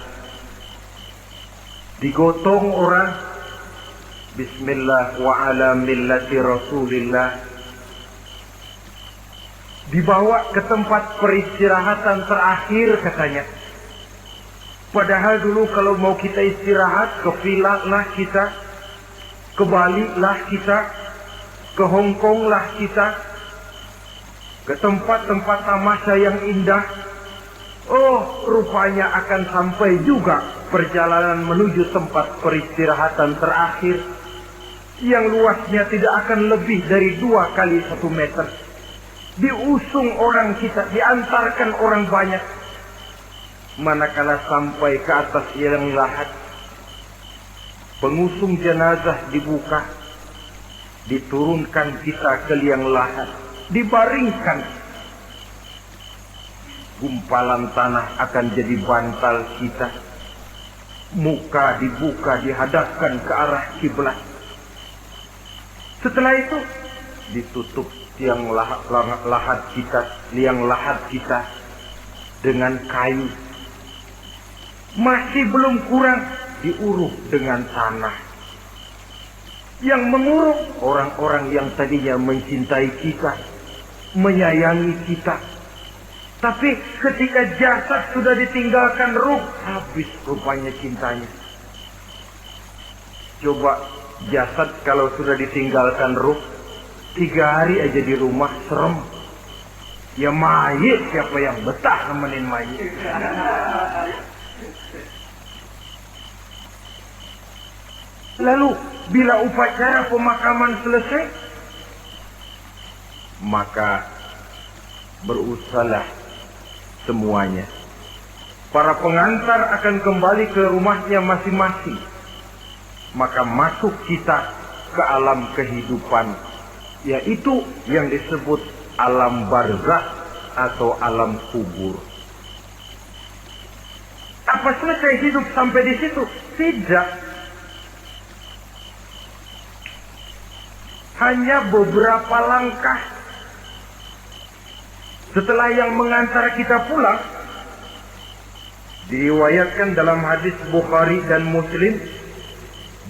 Speaker 1: digotong orang, bismillah wa ala millati rasulillah, dibawa ke tempat peristirahatan terakhir katanya. Padahal dulu kalau mau kita istirahat, ke villa lah kita, ke Bali lah kita, ke Hong Kong lah kita, ke tempat-tempat tamasya yang indah. Oh, rupanya akan sampai juga perjalanan menuju tempat peristirahatan terakhir, yang luasnya tidak akan lebih dari 2 kali 1 meter. Diusung orang kita, diantarkan orang banyak. Manakala sampai ke atas liang lahat, pengusung jenazah dibuka, diturunkan kita ke liang lahat, dibaringkan. Gumpalan tanah akan jadi bantal kita. Muka dibuka, dihadapkan ke arah kiblat. Setelah itu ditutup liang lahat kita dengan kayu. Masih belum kurang, diuruk dengan tanah. Yang menguruk orang-orang yang tadinya mencintai kita, menyayangi kita. Tapi ketika jasad sudah ditinggalkan ruh, habis rupanya cintanya. Coba jasad kalau sudah ditinggalkan ruh, 3 hari aja di rumah serem. Ya mayit, siapa yang betah nemenin mayit? Lalu bila upacara pemakaman selesai, maka berusahalah semuanya. Para pengantar akan kembali ke rumahnya masing-masing. Maka masuk kita ke alam kehidupan, yaitu yang disebut alam barzakh atau alam kubur. Apa selesai hidup sampai di situ? Tidak. Hanya beberapa langkah setelah yang mengantar kita pulang, diriwayatkan dalam hadis Bukhari dan Muslim,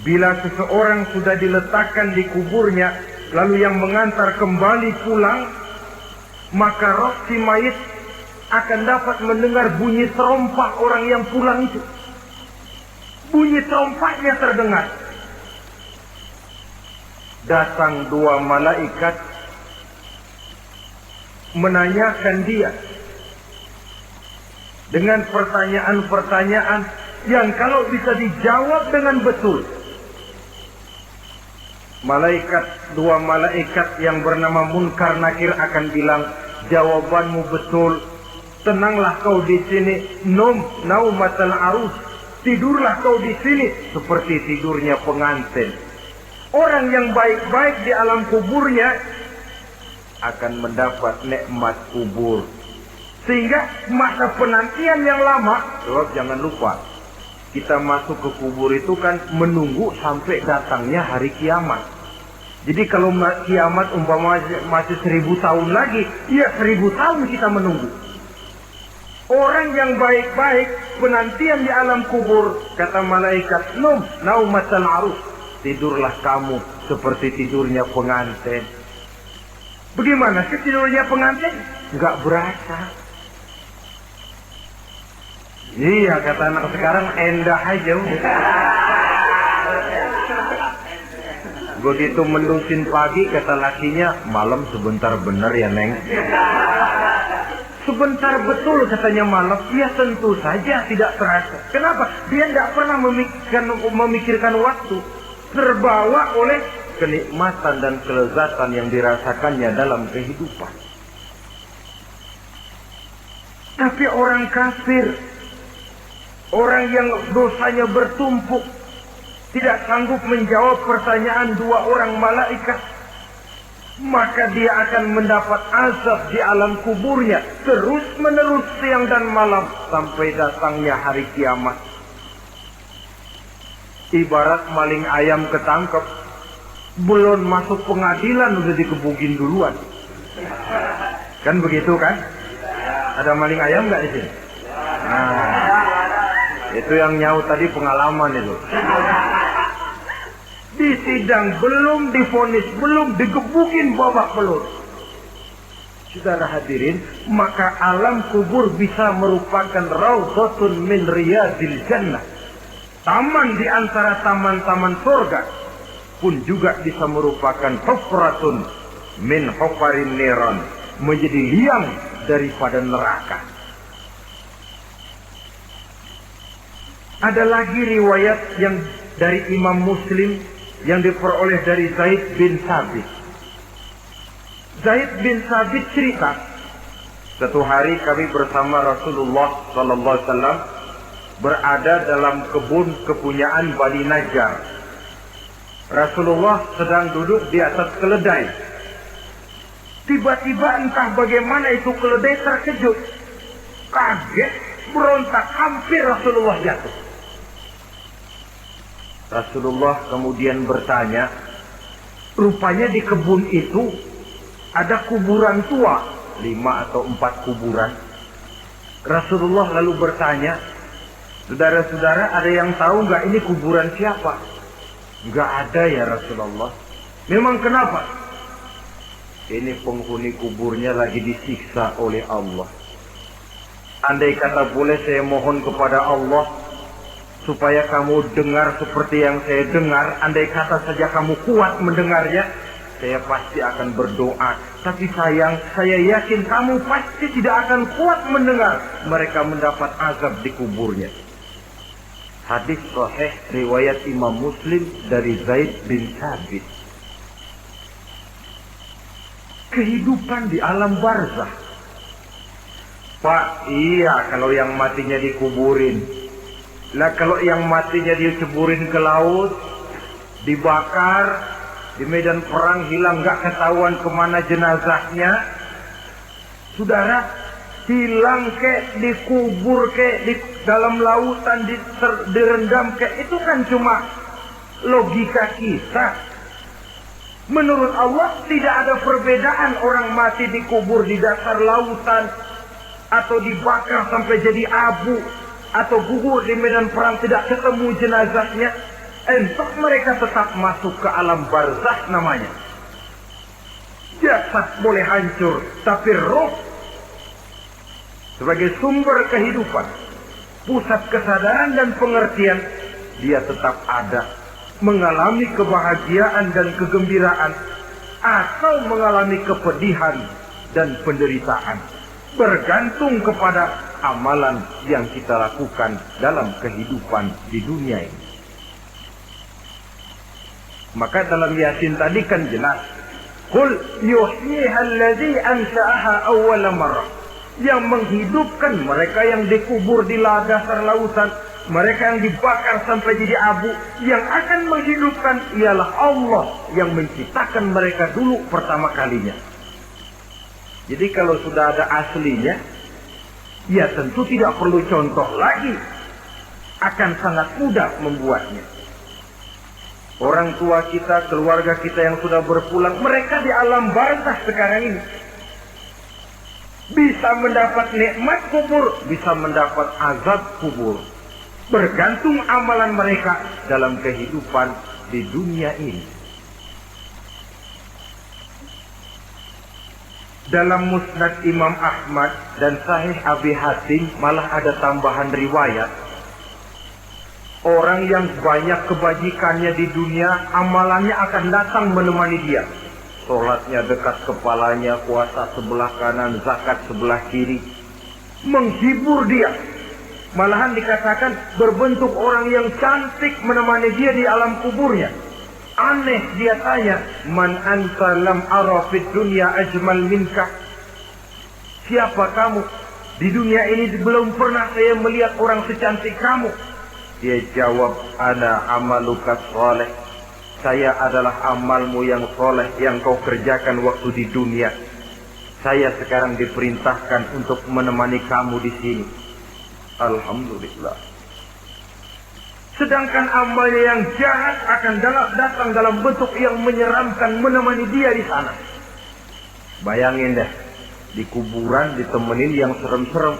Speaker 1: bila seseorang sudah diletakkan di kuburnya, lalu yang mengantar kembali pulang, maka roh si mayit akan dapat mendengar bunyi terompah orang yang pulang itu. Bunyi terompahnya terdengar. Datang 2 malaikat menanyakan dia dengan pertanyaan-pertanyaan yang kalau bisa dijawab dengan betul. Dua malaikat yang bernama Munkar Nakir akan bilang, jawabanmu betul. Tenanglah kau di sini, naumatal arus. Tidurlah kau di sini seperti tidurnya pengantin. Orang yang baik-baik di alam kuburnya akan mendapat nikmat kubur. Sehingga masa penantian yang lama, sebab jangan lupa, kita masuk ke kubur itu kan menunggu sampai datangnya hari kiamat. Jadi kalau kiamat umpama masih 1000 tahun lagi, ya 1000 tahun kita menunggu. Orang yang baik-baik, penantian di alam kubur, kata malaikat, naumatal arus, tidurlah kamu seperti tidurnya pengantin. Bagaimana sih tidurnya pengantin? Enggak berasa. Iya, kata anak sekarang, endah aja. Begitu mendusin pagi, kata lakinya, malam sebentar bener ya Neng. Sebentar betul katanya malam. Ya tentu saja tidak terasa. Kenapa? Dia tidak pernah memikirkan waktu. Terbawa oleh kenikmatan dan kelezatan yang dirasakannya dalam kehidupan. Tapi orang kafir, orang yang dosanya bertumpuk, tidak sanggup menjawab pertanyaan dua orang malaikat, maka dia akan mendapat azab di alam kuburnya terus menerus siang dan malam sampai datangnya hari kiamat. Ibarat maling ayam ketangkep, belum masuk pengadilan udah dikebukin duluan. Kan begitu kan? Ada maling ayam nggak di sini? Nah, itu yang nyaut tadi pengalaman itu. Di sidang belum divonis, belum digebukin babak belur. Saudara hadirin, maka alam kubur bisa merupakan raudhatun min riyadil jannah. Taman di antara taman-taman surga pun juga bisa merupakan hufratun min hufarin niran, menjadi liang daripada neraka. Ada lagi riwayat yang dari Imam Muslim yang diperoleh dari Zaid bin Sabit. Zaid bin Sabit cerita, satu hari kami bersama Rasulullah sallallahu alaihi wasallam berada dalam kebun kepunyaan Bani Najjar. Rasulullah sedang duduk di atas keledai. Tiba-tiba entah bagaimana itu keledai terkejut, kaget, berontak, hampir Rasulullah jatuh. Rasulullah kemudian bertanya, rupanya di kebun itu ada kuburan tua, 5 atau 4 kuburan. Rasulullah lalu bertanya, saudara-saudara ada yang tahu nggak ini kuburan siapa? Nggak ada ya Rasulullah. Memang kenapa? Ini penghuni kuburnya lagi disiksa oleh Allah. Andai kata boleh saya mohon kepada Allah supaya kamu dengar seperti yang saya dengar, andai kata saja kamu kuat mendengarnya, saya pasti akan berdoa. Tapi sayang, saya yakin kamu pasti tidak akan kuat mendengar mereka mendapat azab di kuburnya. Hadis sahih riwayat Imam Muslim dari Zaid bin Sabit. Kehidupan di alam barzah. Pak, iya kalau yang matinya dikuburin. Lah kalau yang matinya diceburin ke laut, dibakar, di medan perang hilang nggak ketahuan kemana jenazahnya, saudara, hilang kek, dikubur kek, di dalam lautan direndam kek, itu kan cuma logika kita. Menurut Allah tidak ada perbedaan orang mati dikubur di dasar lautan atau dibakar sampai jadi abu, atau gugur di medan perang tidak ketemu jenazahnya. Entah mereka tetap masuk ke alam barzah namanya. Jasad boleh hancur, tapi roh sebagai sumber kehidupan, pusat kesadaran dan pengertian, dia tetap ada, mengalami kebahagiaan dan kegembiraan atau mengalami kepedihan dan penderitaan, bergantung kepada amalan yang kita lakukan dalam kehidupan di dunia ini. Maka dalam Yasin tadi kan jelas, qul yuhyiha alladzi ansha'aha awwala marrah, yang menghidupkan mereka yang dikubur di dasar lautan, mereka yang dibakar sampai jadi abu, yang akan menghidupkan ialah Allah yang menciptakan mereka dulu pertama kalinya. Jadi kalau sudah ada aslinya, ya tentu tidak perlu contoh lagi, akan sangat mudah membuatnya. Orang tua kita, keluarga kita yang sudah berpulang, mereka di alam barzakh sekarang ini bisa mendapat nikmat kubur, bisa mendapat azab kubur. Bergantung amalan mereka dalam kehidupan di dunia ini. Dalam Musnad Imam Ahmad dan Sahih Abi Hatim malah ada tambahan riwayat. Orang yang banyak kebajikannya di dunia, amalannya akan datang menemani dia. Sholatnya dekat kepalanya, puasa sebelah kanan, zakat sebelah kiri. Menghibur dia. Malahan dikatakan berbentuk orang yang cantik menemani dia di alam kuburnya. Aneh dia tanya, man anta lam ara fid dunya ajmal minka. Siapa kamu? Di dunia ini belum pernah saya melihat orang secantik kamu. Dia jawab, ana amaluka soleh. Saya adalah amalmu yang soleh yang kau kerjakan waktu di dunia. Saya sekarang diperintahkan untuk menemani kamu di sini. Alhamdulillah. Sedangkan amalnya yang jahat akan datang dalam bentuk yang menyeramkan menemani dia di sana. Bayangin deh, di kuburan ditemenin yang serem-serem.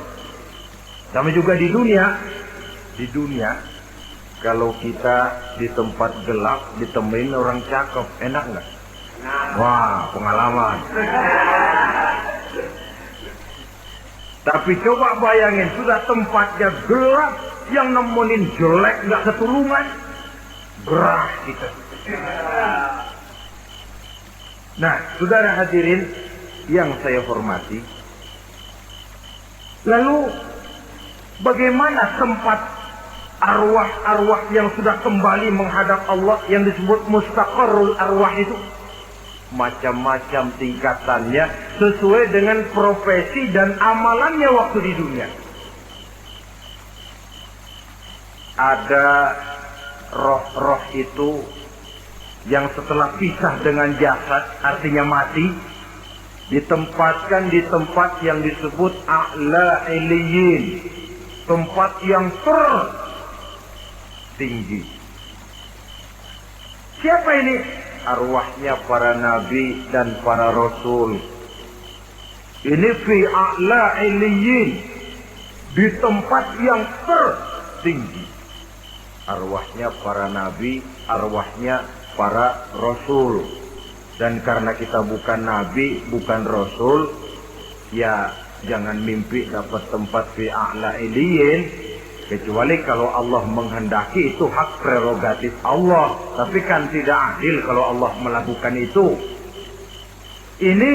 Speaker 1: Sama juga di dunia. Di dunia, kalau kita di tempat gelap ditemenin orang cakep, enak nggak? Wah, pengalaman. Tapi coba bayangin, sudah tempatnya gelap, yang nemenin jelek nggak ketulungan, gerah kita. Nah, saudara hadirin yang saya hormati, lalu bagaimana tempat arwah-arwah yang sudah kembali menghadap Allah yang disebut mustaqarrul arwah itu? Macam-macam tingkatannya sesuai dengan profesi dan amalannya waktu di dunia. Ada roh-roh itu yang setelah pisah dengan jasad, artinya mati, ditempatkan di tempat yang disebut a'la iliyin, tempat yang tertinggi. Siapa ini? Arwahnya para nabi dan para rasul. Ini fi a'la iliyin, di tempat yang tertinggi. Arwahnya para nabi, arwahnya para rasul. Dan karena kita bukan nabi, bukan rasul, ya jangan mimpi dapat tempat fi a'la iliyin. Kecuali kalau Allah menghendaki, itu hak prerogatif Allah. Tapi kan tidak adil kalau Allah melakukan itu. Ini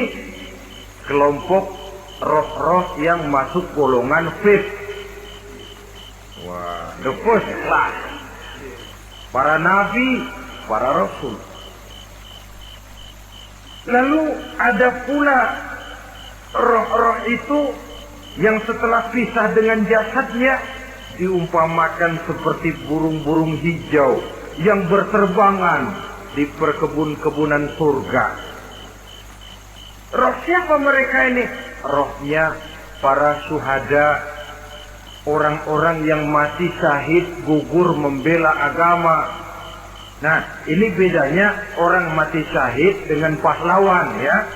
Speaker 1: kelompok roh-roh yang masuk golongan fifth. Wah, the first class. Para nabi, para rasul. Lalu ada pula roh-roh itu yang setelah pisah dengan jasadnya diumpamakan seperti burung-burung hijau yang berterbangan di perkebun-kebunan surga. Roh siapa mereka ini? Rohnya para syuhada, orang-orang yang mati syahid gugur membela agama. Nah, ini bedanya orang mati syahid dengan pahlawan, ya.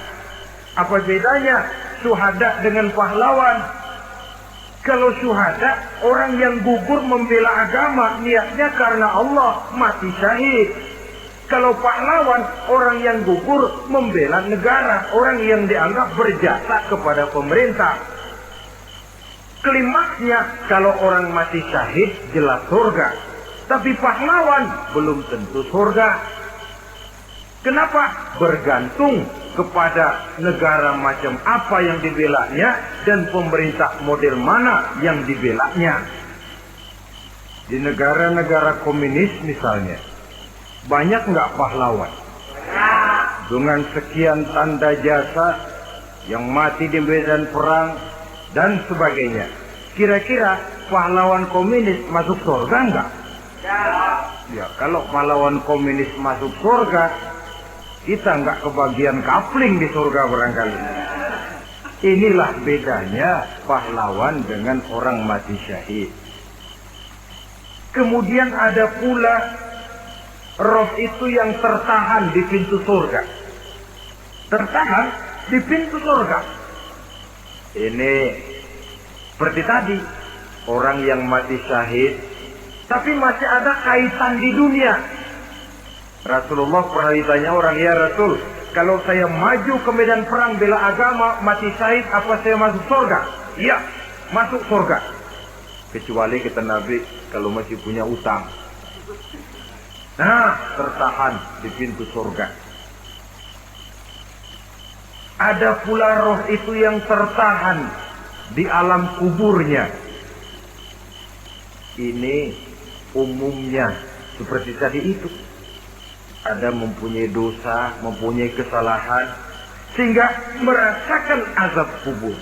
Speaker 1: Apa bedanya syuhada dengan pahlawan? Kalau syuhada, orang yang gugur membela agama, niatnya karena Allah, mati syahid. Kalau pahlawan, orang yang gugur membela negara, orang yang dianggap berjasa kepada pemerintah. Klimaksnya, kalau orang mati syahid, jelas surga. Tapi pahlawan, belum tentu surga. Kenapa? Bergantung kepada negara macam apa yang dibelanya dan pemerintah model mana yang dibelanya. Di negara-negara komunis misalnya, banyak nggak pahlawan? Dengan sekian tanda jasa yang mati di medan perang dan sebagainya. Kira-kira pahlawan komunis masuk surga nggak? Ya, kalau pahlawan komunis masuk surga, kita nggak kebagian kapling di surga barangkali. Inilah bedanya pahlawan dengan orang mati syahid. Kemudian ada pula roh itu yang tertahan di pintu surga. Tertahan di pintu surga. Ini seperti tadi, orang yang mati syahid tapi masih ada kaitan di dunia. Rasulullah pernah ditanya orang, ya Rasul, kalau saya maju ke medan perang bela agama, mati syahid, apa saya masuk surga? Iya, masuk surga. Kecuali kata Nabi, kalau masih punya utang. Nah, tertahan di pintu surga. Ada pula roh itu yang tertahan di alam kuburnya. Ini umumnya seperti tadi itu. Ada mempunyai dosa, mempunyai kesalahan, sehingga merasakan azab kubur.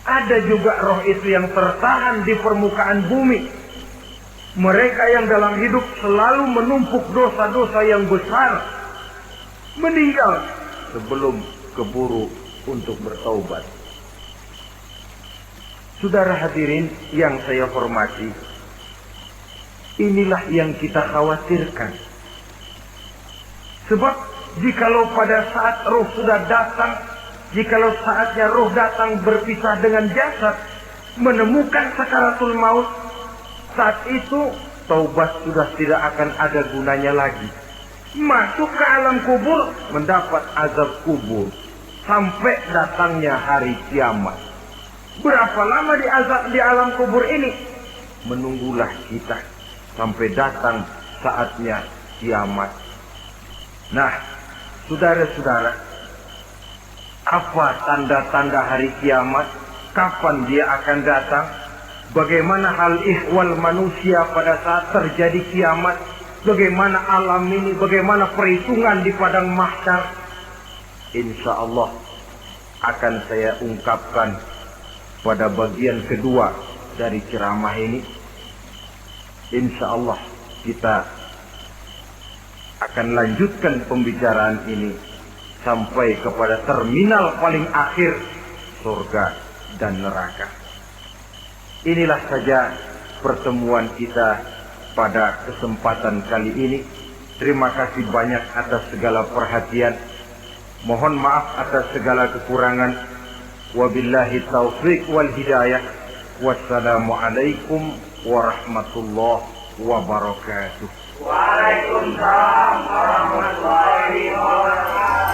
Speaker 1: Ada juga roh itu yang tertahan di permukaan bumi. Mereka yang dalam hidup selalu menumpuk dosa-dosa yang besar, meninggal sebelum keburu untuk bertaubat. Saudara hadirin yang saya hormati, inilah yang kita khawatirkan. Sebab jikalau pada saat roh sudah datang, jikalau saatnya roh datang berpisah dengan jasad, menemukan sakaratul maut, saat itu taubat sudah tidak akan ada gunanya lagi. Masuk ke alam kubur, mendapat azab kubur sampai datangnya hari kiamat. Berapa lama diazab di alam kubur ini? Menunggulah kita sampai datang saatnya kiamat. Nah, saudara-saudara, apa tanda-tanda hari kiamat? Kapan dia akan datang? Bagaimana hal ihwal manusia pada saat terjadi kiamat? Bagaimana alam ini? Bagaimana perhitungan di padang mahsyar? Insya Allah akan saya ungkapkan pada bagian kedua dari ceramah ini. Insya Allah kita akan lanjutkan pembicaraan ini sampai kepada terminal paling akhir, surga dan neraka. Inilah saja pertemuan kita pada kesempatan kali ini. Terima kasih banyak atas segala perhatian. Mohon maaf atas segala kekurangan. Wabillahi taufiq wal hidayah. Wassalamualaikum warahmatullahi wabarakatuh.
Speaker 2: Waalaikumsalam warahmatullahi wabarakatuh.